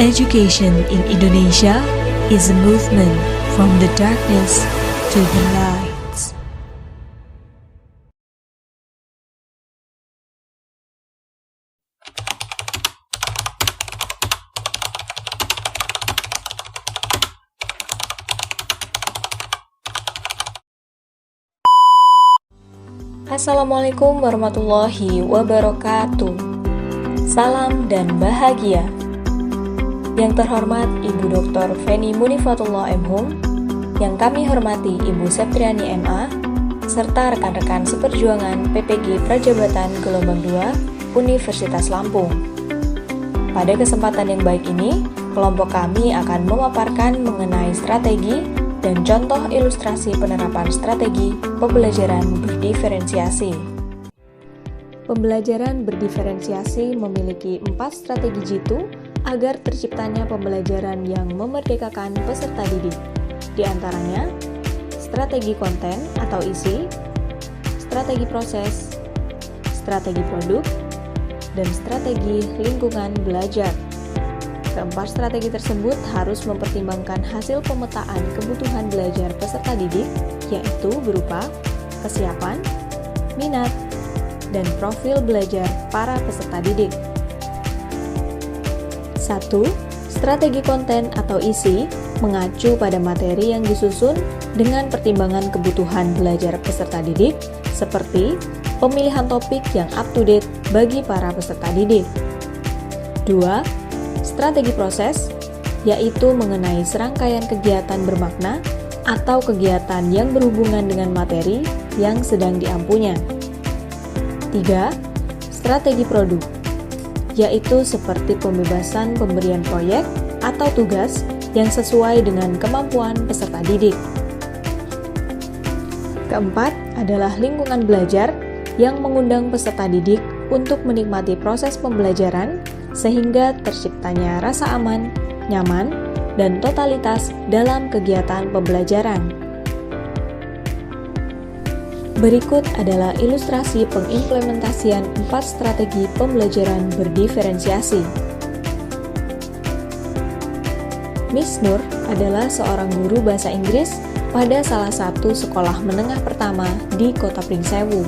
Education in Indonesia is a movement from the darkness to the lights. Assalamualaikum warahmatullahi wabarakatuh. Salam dan bahagia. Yang terhormat Ibu Dr. Feni Munifatullah M.Hum, yang kami hormati Ibu Septriani M.A., serta rekan-rekan seperjuangan PPG Prajabatan Gelombang 2 Universitas Lampung. Pada kesempatan yang baik ini, kelompok kami akan memaparkan mengenai strategi dan contoh ilustrasi penerapan strategi pembelajaran berdiferensiasi. Pembelajaran berdiferensiasi memiliki 4 strategi jitu agar terciptanya pembelajaran yang memerdekakan peserta didik. Di antaranya, strategi konten atau isi, strategi proses, strategi produk, dan strategi lingkungan belajar. Keempat strategi tersebut harus mempertimbangkan hasil pemetaan kebutuhan belajar peserta didik, yaitu berupa kesiapan, minat, dan profil belajar para peserta didik. 1. Strategi konten atau isi mengacu pada materi yang disusun dengan pertimbangan kebutuhan belajar peserta didik, seperti pemilihan topik yang up-to-date bagi para peserta didik. 2. Strategi proses, yaitu mengenai serangkaian kegiatan bermakna atau kegiatan yang berhubungan dengan materi yang sedang diampunya. 3. Strategi produk, yaitu seperti pembebasan pemberian proyek atau tugas yang sesuai dengan kemampuan peserta didik. Keempat adalah lingkungan belajar yang mengundang peserta didik untuk menikmati proses pembelajaran sehingga terciptanya rasa aman, nyaman, dan totalitas dalam kegiatan pembelajaran. Berikut adalah ilustrasi pengimplementasian 4 strategi pembelajaran berdiferensiasi. Miss Nur adalah seorang guru bahasa Inggris pada salah satu sekolah menengah pertama di Kota Pringsewu.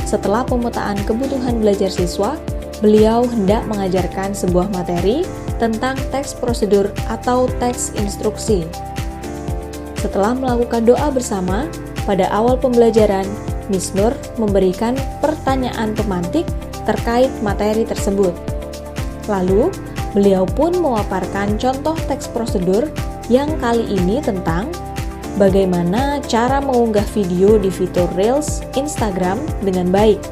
Setelah pemetaan kebutuhan belajar siswa, beliau hendak mengajarkan sebuah materi tentang teks prosedur atau teks instruksi. Setelah melakukan doa bersama, pada awal pembelajaran, Miss Nur memberikan pertanyaan pemantik terkait materi tersebut. Lalu, beliau pun memaparkan contoh teks prosedur yang kali ini tentang bagaimana cara mengunggah video di fitur Reels Instagram dengan baik.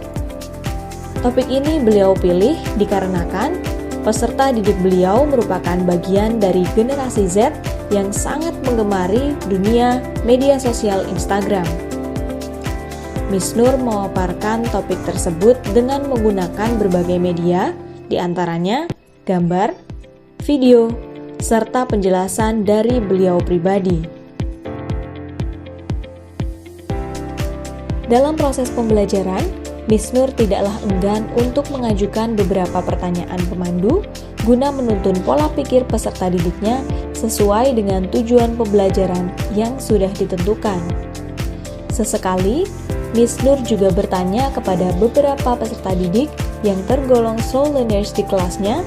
Topik ini beliau pilih dikarenakan peserta didik beliau merupakan bagian dari generasi Z yang sangat menggemari dunia media sosial Instagram. Miss Nur memaparkan topik tersebut dengan menggunakan berbagai media, di antaranya gambar, video, serta penjelasan dari beliau pribadi. Dalam proses pembelajaran, Miss Nur tidaklah enggan untuk mengajukan beberapa pertanyaan pemandu guna menuntun pola pikir peserta didiknya sesuai dengan tujuan pembelajaran yang sudah ditentukan. Sesekali, Miss Nur juga bertanya kepada beberapa peserta didik yang tergolong slow learners di kelasnya,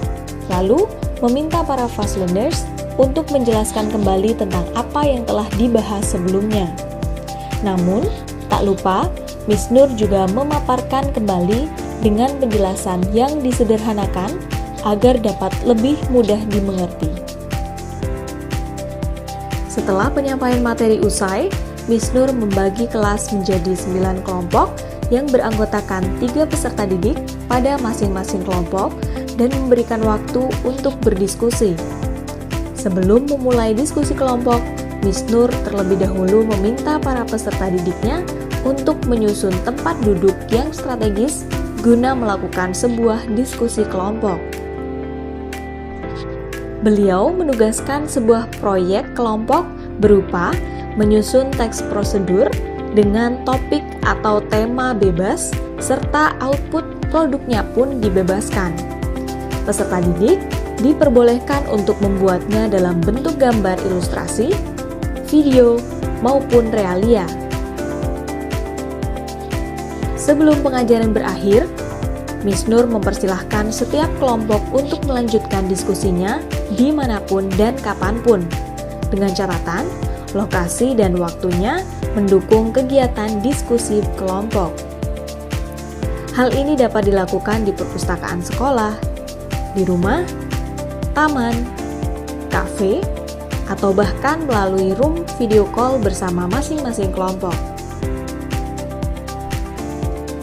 lalu meminta para fast learners untuk menjelaskan kembali tentang apa yang telah dibahas sebelumnya. Namun, tak lupa, Miss Nur juga memaparkan kembali dengan penjelasan yang disederhanakan agar dapat lebih mudah dimengerti. Setelah penyampaian materi usai, Miss Nur membagi kelas menjadi 9 kelompok yang beranggotakan 3 peserta didik pada masing-masing kelompok dan memberikan waktu untuk berdiskusi. Sebelum memulai diskusi kelompok, Miss Nur terlebih dahulu meminta para peserta didiknya untuk menyusun tempat duduk yang strategis guna melakukan sebuah diskusi kelompok. Beliau menugaskan sebuah proyek kelompok berupa menyusun teks prosedur dengan topik atau tema bebas serta output produknya pun dibebaskan. Peserta didik diperbolehkan untuk membuatnya dalam bentuk gambar ilustrasi, video, maupun realia. Sebelum pengajaran berakhir, Miss Nur mempersilahkan setiap kelompok untuk melanjutkan diskusinya dimanapun dan kapanpun, dengan catatan lokasi dan waktunya mendukung kegiatan diskusi kelompok. Hal ini dapat dilakukan di perpustakaan sekolah, di rumah, taman, kafe, atau bahkan melalui room video call bersama masing-masing kelompok.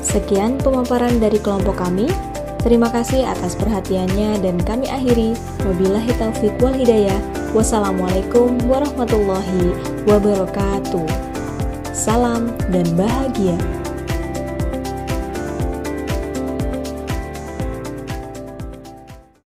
Sekian pemaparan dari kelompok kami. Terima kasih atas perhatiannya dan kami akhiri. Wabillahi taufik wal hidayah. Wassalamualaikum warahmatullahi wabarakatuh. Salam dan bahagia.